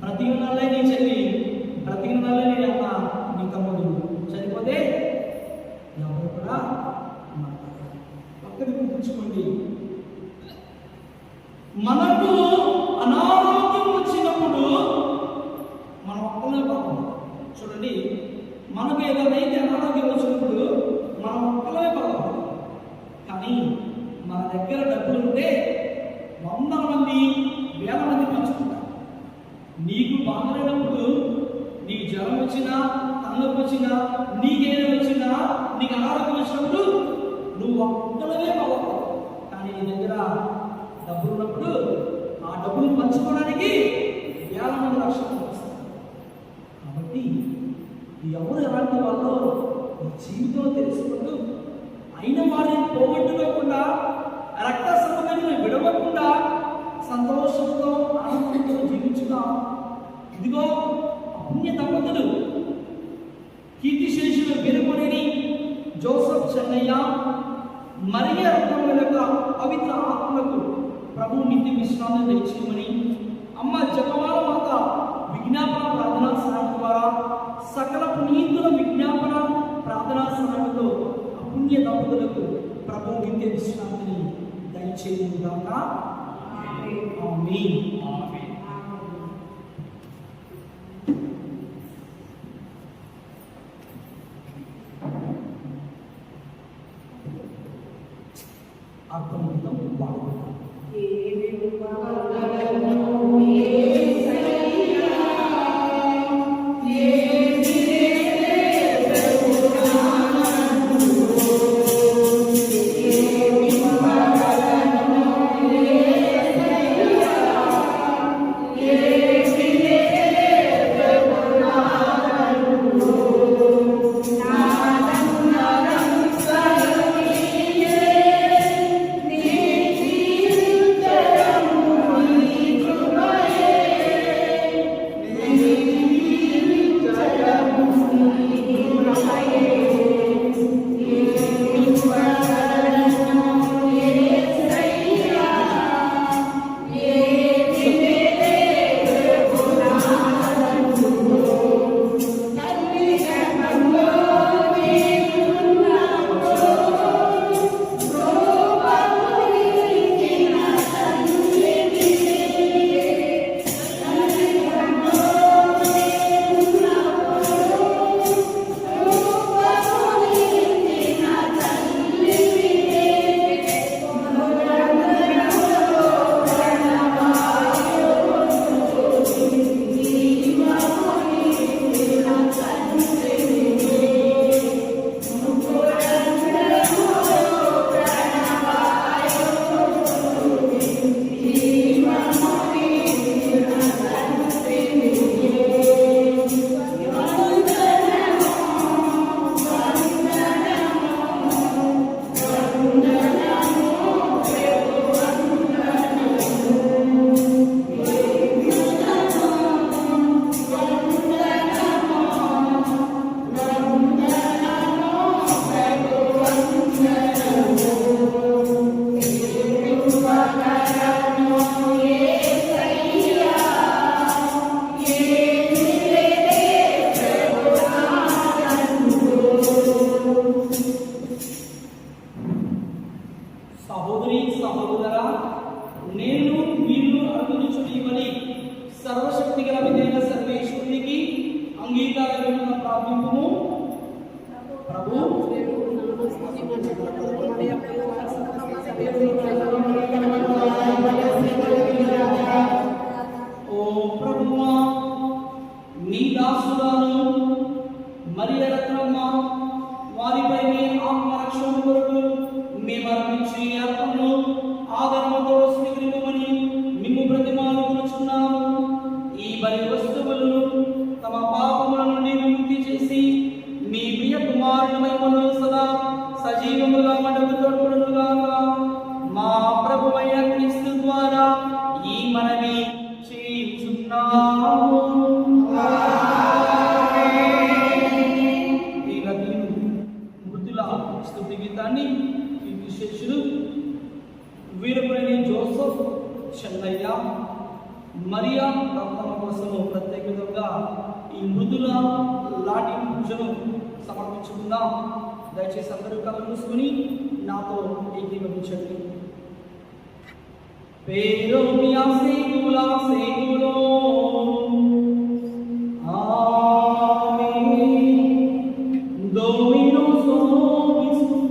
బ్రతికిన నాళ్ళే నీ చెల్లి, బ్రతికిన నాళ్ళే నీ అమ్మ, నీ తమ్ముడు చనిపోతే ఎవరు కూడా పక్కన గుర్తుంచుకోండి. మనకు అనారోగ్యం వచ్చినప్పుడు మనం ఒక్కనే పాపం. చూడండి, మనకు ఏదైనా అయితే అనారోగ్యం వచ్చినప్పుడు మనం ఒక్కలే పాపం. కానీ మన దగ్గర డబ్బులు ఉంటే 100 మంది 1000 మంది పంచుకుంటారు. నీకు బాగలేనప్పుడు, నీకు జ్వరం వచ్చినా, తలనొప్పి వచ్చినా, నీకేదో వచ్చినా, నీకు అనారోగ్యం వచ్చినప్పుడు నువ్వు ఒక్కలవే బాగుపడవు. కానీ నీ దగ్గర డబ్బులు ఉన్నప్పుడు ఆ డబ్బులు పంచుకోవడానికి 1000 మంది లక్షలు వస్తారు. కాబట్టి ఎవరు ఎలాంటి వాళ్ళు జీవితంలో తెలుసుకుంటూ అయిన వారిని పోగొట్టుకోకుండా, రక్త సంబంధాన్ని విడవకుండా సంతోషంతో ఆనందంతో జీవించుదాం. ఇదిగో పుణ్య దంపతులు కీర్తిశేషులు వెనుకొనేని జోసెఫ్ చెన్నయ్య మరియ రత్నముల యొక్క పవిత్ర ఆత్మలకు ప్రభు నిత్య విశ్రాంతి దయచేయమని, అమ్మ జపమాల మాత విజ్ఞాపన ప్రార్థనా సహాయం ద్వారా సకల పునీతుల విజ్ఞాపన ప్రార్థనా సమయంలో ఆ పుణ్య దంపతులకు ప్రభు నిత్య విశ్రాంతిని దయచేయుగాక. ఆమేన్. అర్థం పాడుకుంటాం. సహోదరి సహోదరా, నేను మీరు అనుచుని సర్వశక్తి గల విధైన సర్వేశ్వరునికి అంగీకారమైన ప్రార్థింపుము. ప్రభు ఓ ప్రభువా, నీ దాసులను మరియ రత్నమ్మ వారిపై మీ ఆత్మరక్షణ కొరకు మేము అర్పించి అర్పణను ఆదరణతో స్వీకరింపమని మిమ్ము ప్రతిమానుకున్నాము. ఈ బలి వస్తువులను తమ పాపముల నుండి విముక్తి చేసి మీ ప్రియ కుమారుని మహిమలో సదా సజీవముగా మండకు తోడ్పడునుగాక. మా ప్రభువైన క్రీస్తు ద్వారా ఈ మనవి చేయుచున్నాము. మృతుల స్తుతి గీతాన్ని ఈ విశేషులు వీరపురేని జోసఫ్, చెన్నయ్య, మరియా రత్నమ్మ కోసము ప్రత్యేకంగా ఈ మృదుల లాటి పూజను సమర్పించుకుందాం. దయచేసి అందరూ కళ్ళు మూసుకుని నాతో ఏకీభవించండి. పేరు మియా సేగులా సేగులో Dominus vobiscum,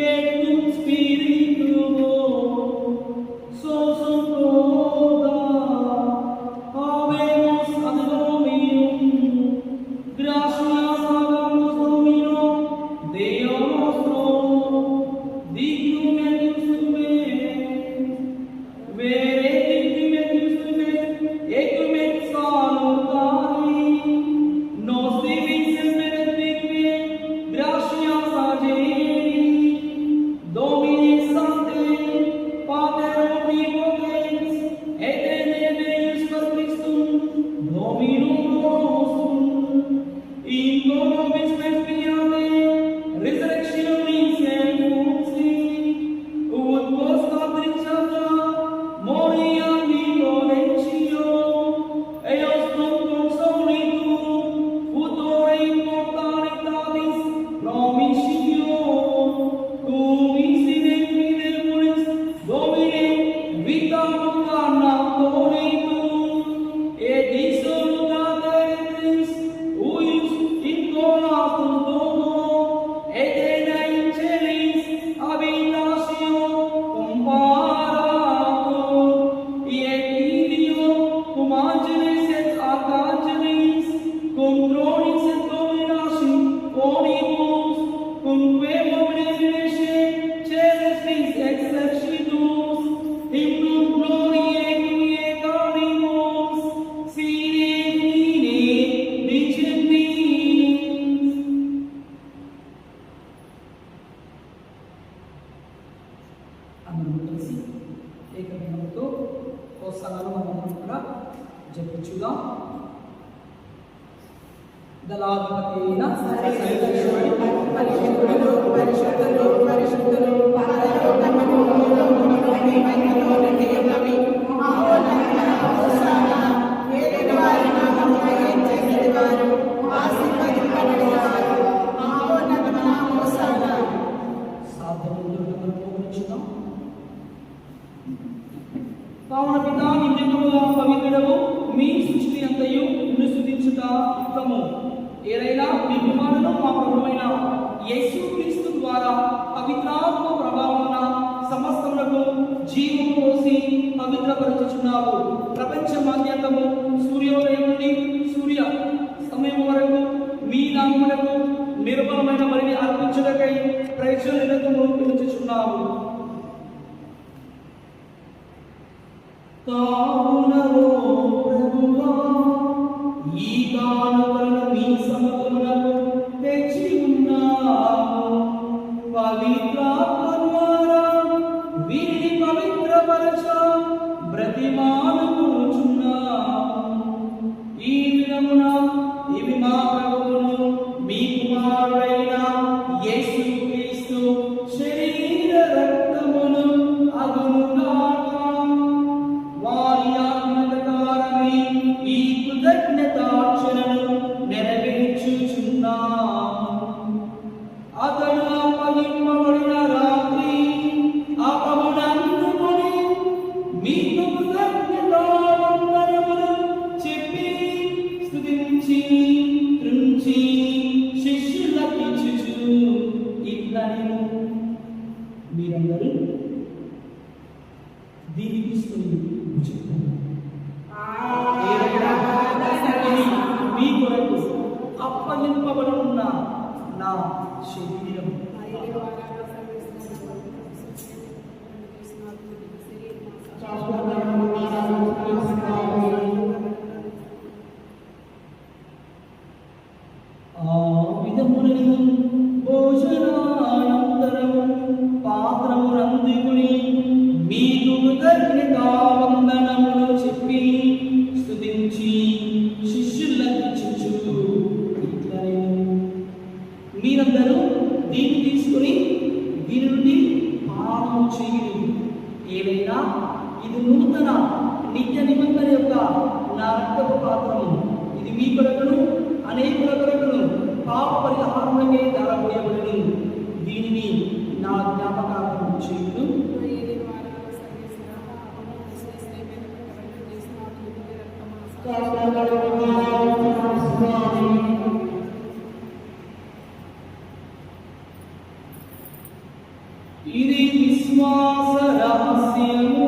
et cum spiritu sosum roda, habemus ad Dominum, gratias agamus Domino, Deo nostro, dignum et justum est, vere dignum et justum est, et cum కావున పితా నిత్యముగా పవిత్రుడవు మీ సృష్టి అంతయు నిన్ను స్తుతించుట యుక్తము. ఏదైనా మీ కుమారుడు మా ప్రభువైన యేసుక్రీస్తు ద్వారా పవిత్రాత్మ ప్రభావమున సమస్తములకు జీవము పోసి పవిత్రపరచుచున్నావు. ప్రపంచమాద్యంతము సూర్యోదయం నుండి సూర్య సమయం వరకు మీ నామమునకు నిర్మలమైన బలిని అర్పించుటకై ప్రజలను పిలుచుచున్నావు. కావునవో ప్రభువా, ఈ కానుకలను మీ సముఖమునకు తెచ్చి ఉన్నాము. పవిత్రాత్మ ద్వారా వీరిని పవిత్రపరచ బ్రతిమాలుకొనుచున్నాము. ఈ దినమున ఇవి మా ప్రభువును మీ కుమారుడైన యేసుక్రీస్తు శరీర రక్తములు అగునుగాక. వారి ఆజ్ఞాకారమే ఈ కృతజ్ఞతార్చనను నెరవేర్చుచున్నాము. అతడు అప్పగింపబడిన రాత్రి అపమునందుకొని మీకు కృతజ్ఞతావందనములు చెప్పి స్తుతించి త్రుంచి శిష్యులకిచ్చుచు ఇట్లనెను, మీరందరూ దీన్ని తీసుకుని మీ కొరకు అప్పగింపబడున్న నా శరీరం. ఆ విధములను భోజనానంతరము పాత్రమునందుకుని మీకు కృతజ్ఞతావందనములు చెప్పి స్తుతించి శిష్యులకిచ్చుచు ఇట్లనెను, మీరందరూ దీన్ని తీసుకుని దీని నుండి పానము చేయుడి. ఏదైనా ఇది నూతన నిత్య నిబంధన యొక్క నా రక్తపు పాత్రము. ఇది మీ కొరకును అనేకుల కొరకును పాప పరిహారములకే ధారపోయబడును. దీనిని నా జ్ఞాపకార్థం చేయుడు. ఇది విశ్వాస రహస్యము.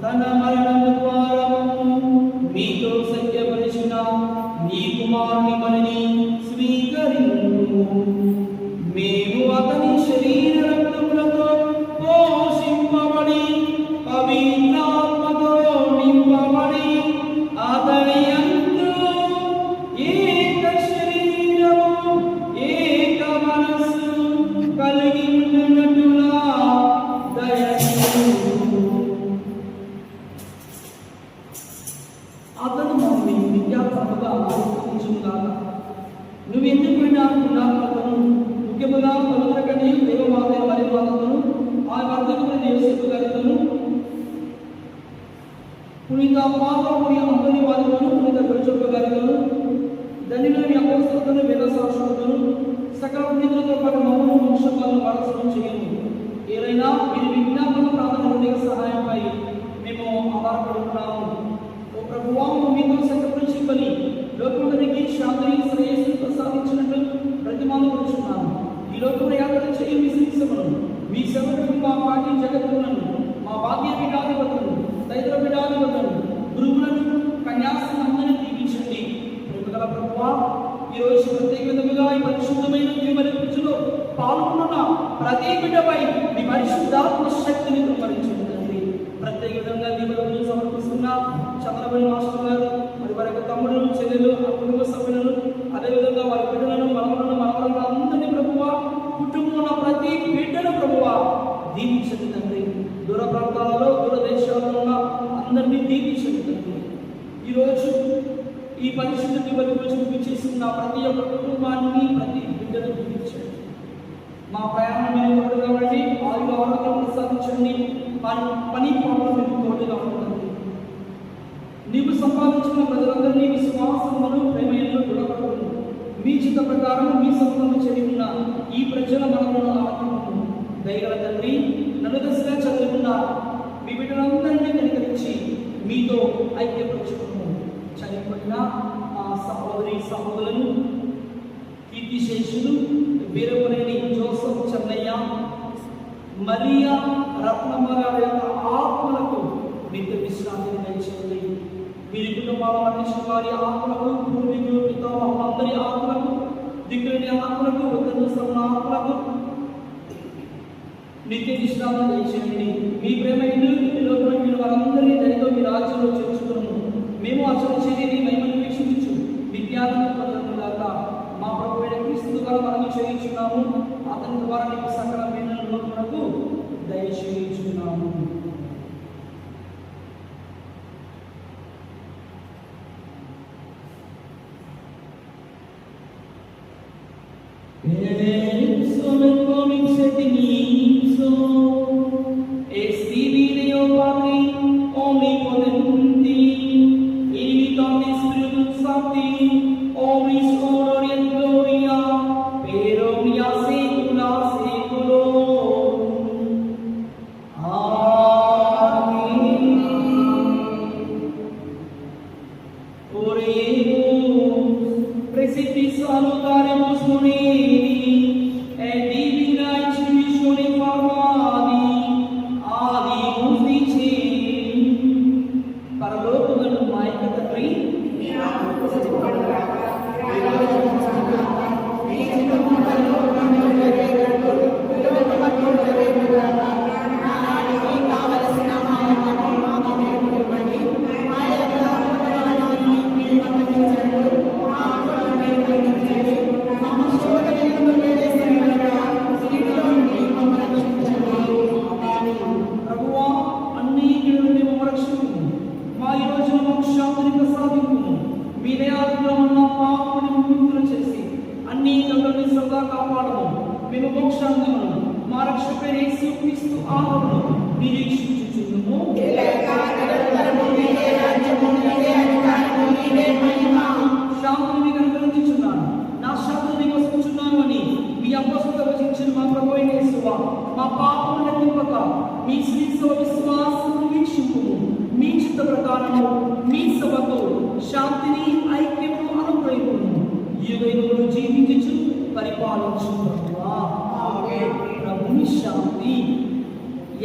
తన మరణము ద్వారా మీతో సత్యపరిచిన నీ కుమారుడైన కుమారుని బలిని స్వీకరించు. మేము అతని శరీర రక్తములతో పోషింపబడి పవిత్రాత్మతో నింపబడి అతని యందు ఏక శరీరము ఏక మనస్సు కలిగి ఉండునట్లుగా దయచేయుము. అతను మమ్మల్ని విద్యాత్మకంగా ఆలోచించుగాక. నువ్వు ఎందుకు విన్నాను ముఖ్యముగా పలువురకని దేవమాత వారి మాతను ఆ వర్ధకుని దేవసేపు గారితోను పునీత పాత్రపురి అంతని వారితోను పునీత గొలుచొక్క గారితోను ధనిలోని అపోస్తలతోను వేద శాస్త్రులతోను సకల పునీతులతో పాటు మమ్మల్ని వంశపాలను వారసులను చేయము. ఏదైనా మీరు విజ్ఞాపన ప్రార్థన సహాయంపై మేము ఆధారపడుతున్నాము. ఓ ప్రభువా, మీతో సంకల్పించి బలి లోకంలోనికి శాంతిని శ్రేయస్సును ప్రసాదించినట్లు ప్రతిమానుకుంటున్నాను. ఈ లోకంలో యాత్ర చేయి మీ శిక్షమును మీ సేవకుడు మా పాటి జగత్తులను మా భాగ్య పీఠాధిపతులను తదితర పీఠాధిపతులను గురువులను కన్యాస్త్రందరినీ దీవించండి. ప్రేమగల ప్రభువా, ఈ రోజు ప్రత్యేక విధముగా ఈ పరిశుద్ధమైన దీవెన పూజలో పాల్గొన్న ప్రతి బిడ్డపై మీ పరిశుద్ధాత్మ శక్తిని కుమ్మరించండి తండ్రి. ప్రత్యేక విధంగా దీవెన పూజ సమర్పిస్తున్న చంద్రబాబు మాస్టర్ గారు మరి వారి యొక్క తమ్ముడును చెల్లెలు కుటుంబ సభ్యులను అదేవిధంగా వారి బిడ్డలను మనవలను మనవలను అందరినీ ప్రభువా, కుటుంబంలో ప్రతి బిడ్డను ప్రభువా దీవించండి తండ్రి. దూర ప్రాంతాలలో దూర దేశాలలో ఉన్న అందరినీ దీవించండి తండ్రి. ఈరోజు ఈ పరిశుద్ధ దివ్య పూజకు చేస్తున్న ప్రతి ఒక్క కుటుంబాన్ని ప్రతి బిడ్డను దీవించండి. మా ప్రయాణం మీరు తోడుగా ఉండి ఆయుధ ఆరోగ్యం ప్రసాదించండి. పని పాటలు మీకు తోడుగా ఉంటుంది. నీవు సంపాదించిన ప్రజలందరినీ విశ్వాసమును ప్రేమను దృఢపడుతుంది. మీ చిత్త ప్రకారం మీ సొంతము చేరి ఉన్న ఈ ప్రజల మనలను ఆత్మను దయగల తండ్రి నన్ను దశగా చదువుకున్న మీ బిడ్డలందరినీ కనికరించి మీతో ఐక్యపరచుకున్నాము. చనిపోయిన మా సహోదరి సహోదరులను కీర్తిశేషులు వీరపురేని జోసఫ్ చెన్నయ్య మరియా రత్నమ్మ గారి యొక్క ఆత్మలకు నిత్య విశ్రాంతిని దయచేయండి. వీరి కుటుంబాల మనిషి వారి ఆత్మలకు పూర్వీకులు పితామహులందరి ఆత్మలకు దిక్కులేని ఆత్మలకు ఉత్తరస్తున్న ఆత్మలకు నిత్య విశ్రాంతి దయచేయండి. మీ ప్రేమ ఇందులో మీరు వారందరినీ దయతో మీ రాజ్యంలో చేర్చుకున్నాము. మేము అసలు చేరి మహిమను వీక్షించు విద్యార్థులు పొందులాక మా ప్రభువైన క్రీస్తు ద్వారా మనము చేయించున్నాము. అతని ద్వారా నీకు సకల మేలులకు దయచేయించున్నాము.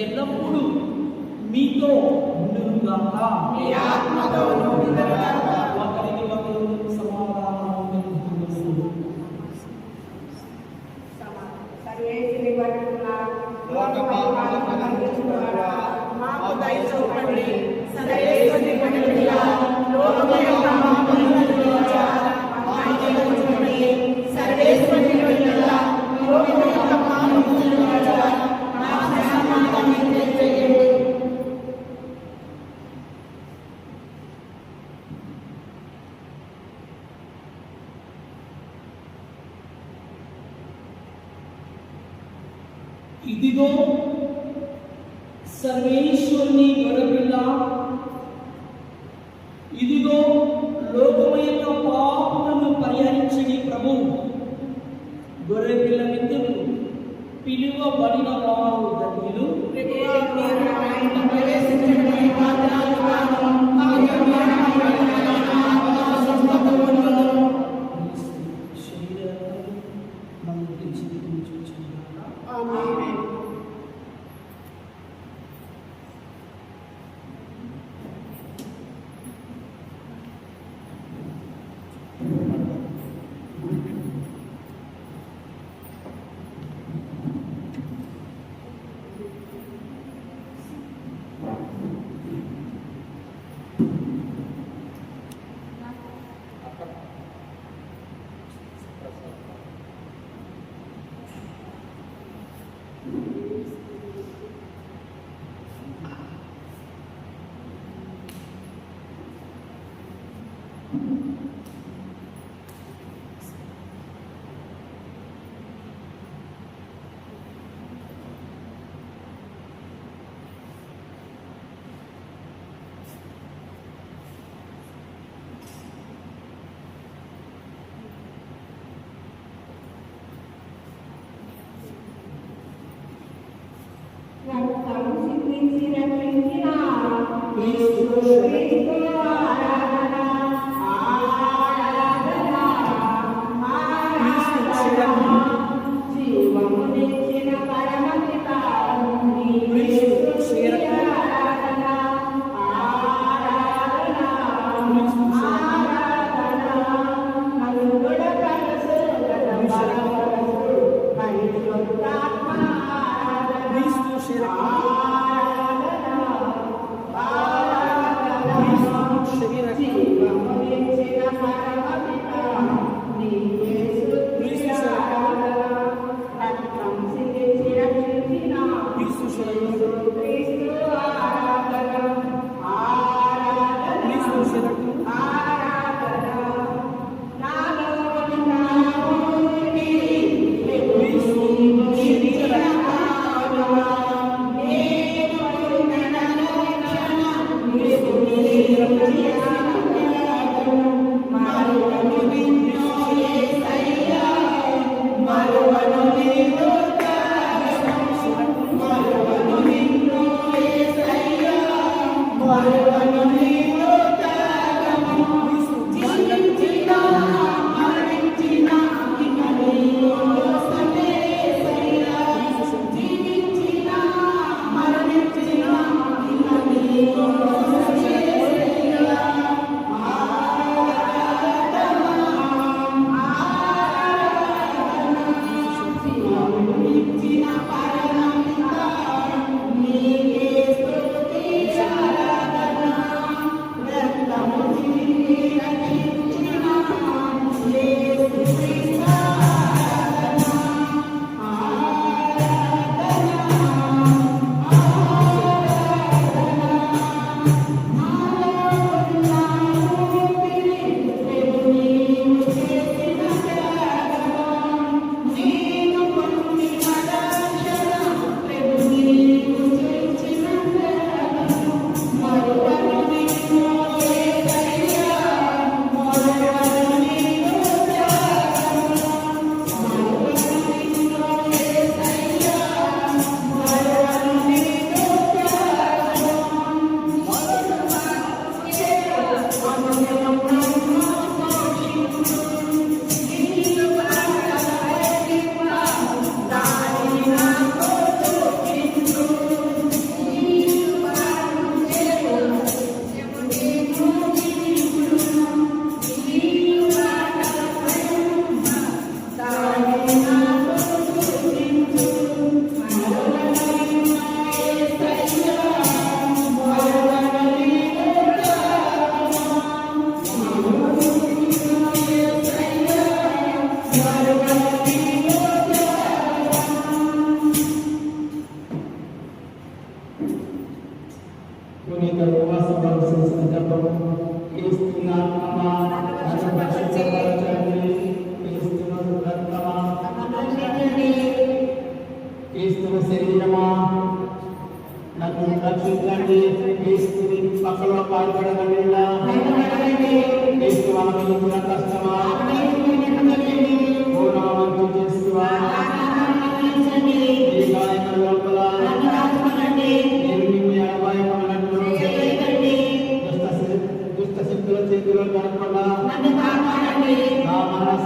ఎల్లప్పుడూ మీతో ఉండుగాక. మీ ఆత్మతోను ఉండుగాక. ఒకరికి ఒకరు సమాధానం ఇదిగో సర్వేశ్వరుని గొర్రెపిల్ల, ఇదిగో లోకము యొక్క పాపములను పరిహరించని ప్రభు. గొర్రెపిల్ల విందులు పిలువబడిన వారు ధన్యులు. Amen.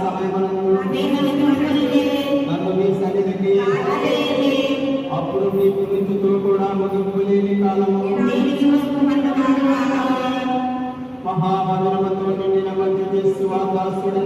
సమయమునందు నన్ను మీ సన్నిధికి అప్పుడు మీకు నీతితో కూడా ముగింపు లేని కాలము మహామధురముతో నిండిన మధ్య విశ్వాసాసుడు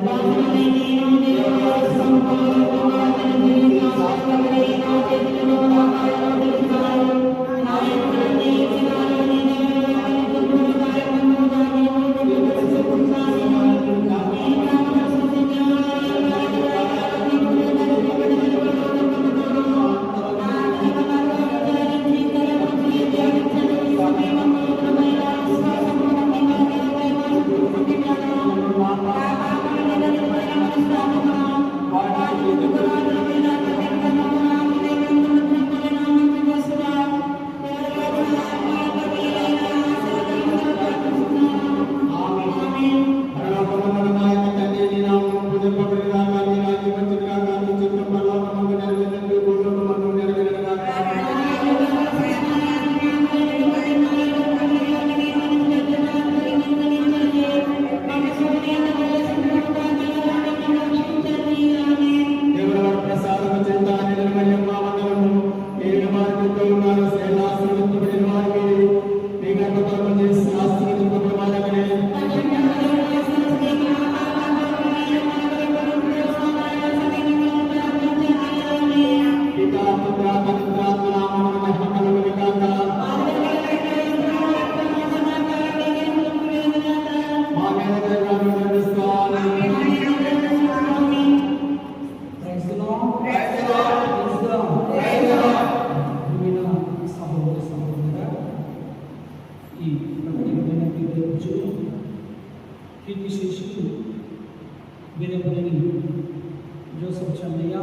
జోసెఫ్ చన్నయ్య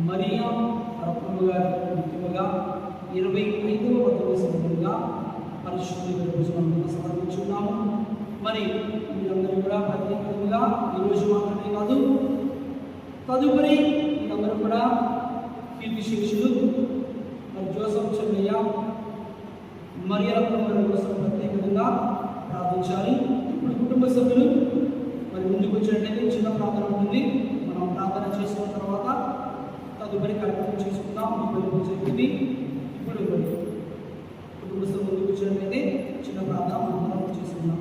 మరియా రత్నమ్మ గారు ముఖ్యంగా 25వ వధువు సందర్భంగా పరిశుద్ధి సమర్పించున్నాము. మరి మీరందరూ కూడా ప్రత్యేకంగా ఈరోజు మాత్రమే కాదు, తదుపరి మీరందరూ కూడా కీర్తి శిష్యులు మరి జోసెఫ్ చన్నయ్య మరియా రత్నమ్మ గారి కోసం ప్రత్యేకంగా ప్రార్థించాలి. ఇప్పుడు కుటుంబ సభ్యులు మరి ముందుకు వచ్చినట్లయితే చిన్న ప్రార్థన ఉంటుంది. మనం ప్రార్థన చేసిన తర్వాత తదుపరి కార్యక్రమం చేసుకుందాం. చెప్పింది ఇప్పుడు కుటుంబ సభ్యులు ముందుకు వచ్చినట్లయితే చిన్న ప్రార్థన మనం చేసుకుందాం.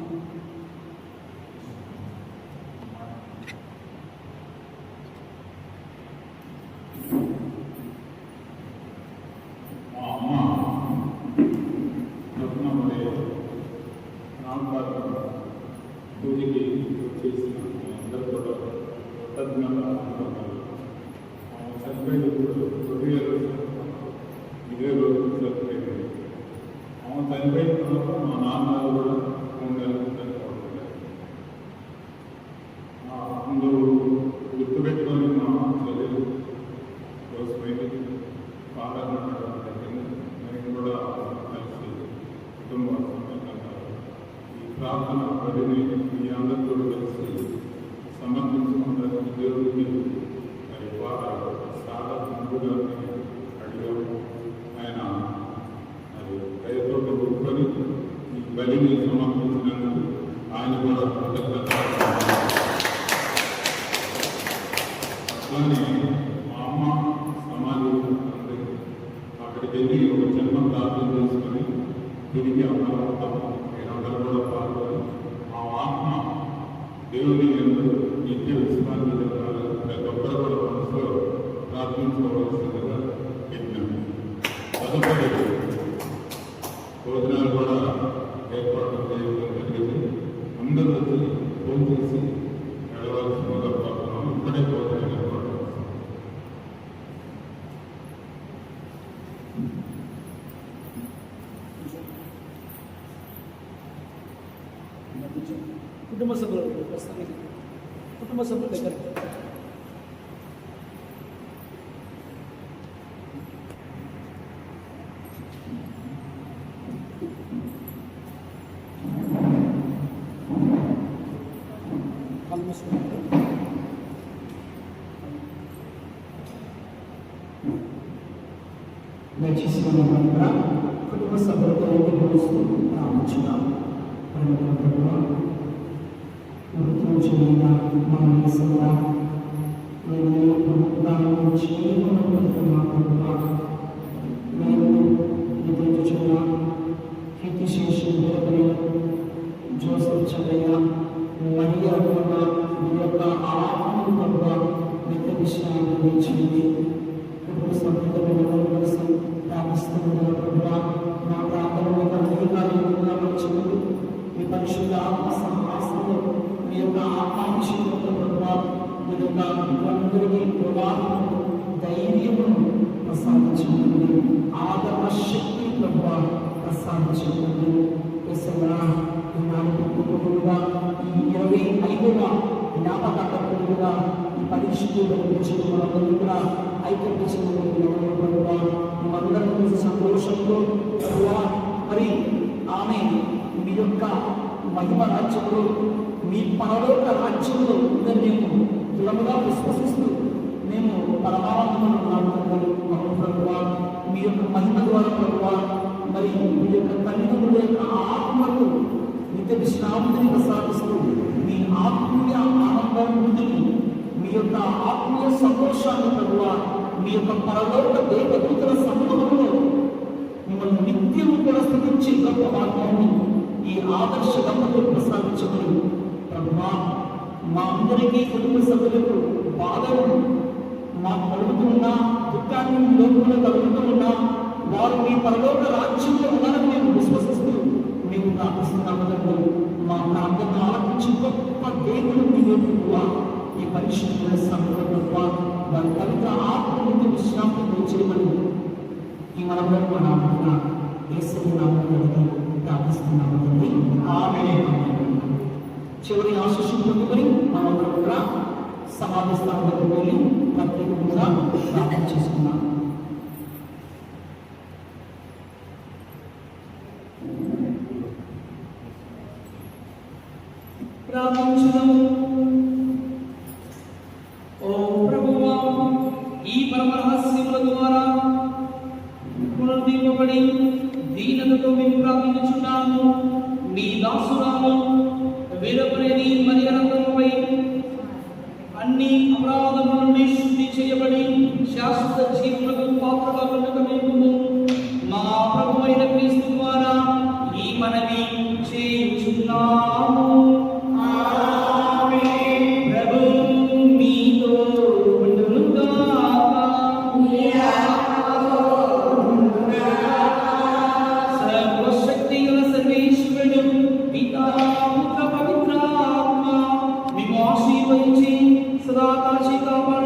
పూజకి చేసిన అందరూ కూడా కృతజ్ఞతలు చనిపోయినప్పుడు 20 రోజులు చనిపోయింది. చనిపోయిన తర్వాత మా నాన్నగారు కూడా 3 నెలలు చనిపోతుంది. అందరూ గుర్తుపెట్టుకొని మా చెల్లెలు కోసమైంది పాల్గొనడం జరిగింది. నేను కూడా కలిసి కుటుంబ సమేతంగా ఈ ప్రార్థన పడిని మీ అందరితో కలిసి సమర్పించుకుంటారు. దేవుడికి మరి చాలా ముందుగా అడిగాము. ఆయన మరి దయతో ఒప్పుకొని ఈ బలిని సమర్పించినందుకు ఆయన కూడా కృతజ్ఞత. అట్లానే మా అమ్మ సమాజం అక్కడికి వెళ్ళి ఒక చిన్న ప్రార్థన చేసుకొని తిరిగి అందరూ మీరందరూ కూడా పాల్గొని మా ఆత్మ దేవుని ఎందుకు నిత్య విశ్వాసం జరగాలి. ప్రతి ఒక్కరు కూడా మనసులో ప్రార్థించుకోవాల్సిందిగా విజ్ఞప్తి. తదుపరి భోజనాలు కూడా ఏర్పాటు చేయడం జరిగింది. అందరూ వచ్చి ఫోన్ చేసి వెళ్ళవలసిందిగా కోరుతున్నాం. ఇక్కడే భోజనం ఏర్పాటు. కుటుంబ సభ్యుల దగ్గర దయచేసి కుటుంబ సభ్యులతో ప్రార్థించున్నాం. క్షమించుచున్నా మా యేసయ్యా. మేము ప్రభుత్వాలను చేయకుండా ప్రభువా మేము ఎదుర్కొంటున్నా కీర్తిశేషుడు జోసెఫ్ చంద్రయ్య మరియా కూడా మీ యొక్క ఆత్మను ప్రభువా నిత్య విశ్రాంతి ఇచ్చింది. కుటుంబ సభ్యులమైన కలిసి ప్రార్థిస్తున్న ప్రభువా మా ప్రార్థన మీకు అంగీకారం చెబుతూ మీ పరిశుద్ధ ఆత్మ సహాసంలో మీ యొక్క ఆకాంక్షలతో ప్రభువా మీ యొక్క అందరికీ ప్రవాహం ధైర్యమును ప్రసాదించండి, ఆదరణ శక్తి ప్రభువా ప్రసాదించండి. ఈ 25వ జ్ఞాపకార్థంగా ఈ పరీక్షలు మనందరూ కూడా ఐక్యపరిచినందరం సంతోషంలో ప్రభువా మరి ఆమె మీ యొక్క మహిమ రాజ్యంలో మీ పరలోక రాజ్యంలో మేము దృఢంగా విశ్వసిస్తూ మేము పరమానందంలో ఉన్నాము ప్రభువా. మీ యొక్క మహిమ ద్వారా ప్రభువా మరి మీ యొక్క తల్లిదండ్రుల యొక్క ఆత్మకు నిత్య విశ్రాంతిని ప్రసాదిస్తూ మీ ఆత్మీయ ఆనందం ముందుకు మీ యొక్క ఆత్మీయ సంతోషాన్ని ప్రభువా మీ యొక్క పరలోక దేవదూతల సమూహంలో మిమ్మల్ని నిత్యం కూడా స్థితించే గొప్ప మార్గాన్ని ఈ ఆదర్శ దంపతులు ప్రసాదించమని ప్రభువా మా అందరికీ కుటుంబ సభ్యులకు బాధను మాకు కలుగుతున్నా దుఃఖాన్ని లోకంలో కలుగుతున్నా వారు మీ పరలోక రాజ్యంలో ఉన్నారని మేము విశ్వసిస్తూ మేము ప్రార్థిస్తున్నాము. మా ప్రార్థన ఆలకించి గొప్ప దేవుడు మీ ఈ పరిశుద్ధ సందర్భంగా వారి కవిత ఆత్మీయ విశ్రాంతి చేయమని ఈ మనలో మన యేసయ్య నామములో ప్రార్థిస్తున్నాము తండ్రి. ఆమేన్. చివరి ఆశీస్సులు పొందుకొని మనమందరం కూడా సమాధిస్థానంలోకి వెళ్ళి ప్రత్యేకంగా ప్రార్థన చేసుకున్నాం. ప్రార్థించుదాం. ఓ ప్రభువా, ఈ పరమ రహస్యముల ద్వారా పునరుద్ధరింపబడి దీనతతో మేము ప్రార్థించుచున్నాము. మీ దాసురాలు వీరపనేని మరియ రక్తముపై అన్ని అపరాధముల నుండి శుద్ధి చేయబడి శాశ్వత జీవములకు పాత్రగా పొందకమేము మా ప్రభువైన క్రీస్తు ద్వారా ఈ మనవి చేయుచున్నాము. సదా కాశీ కాపాడు.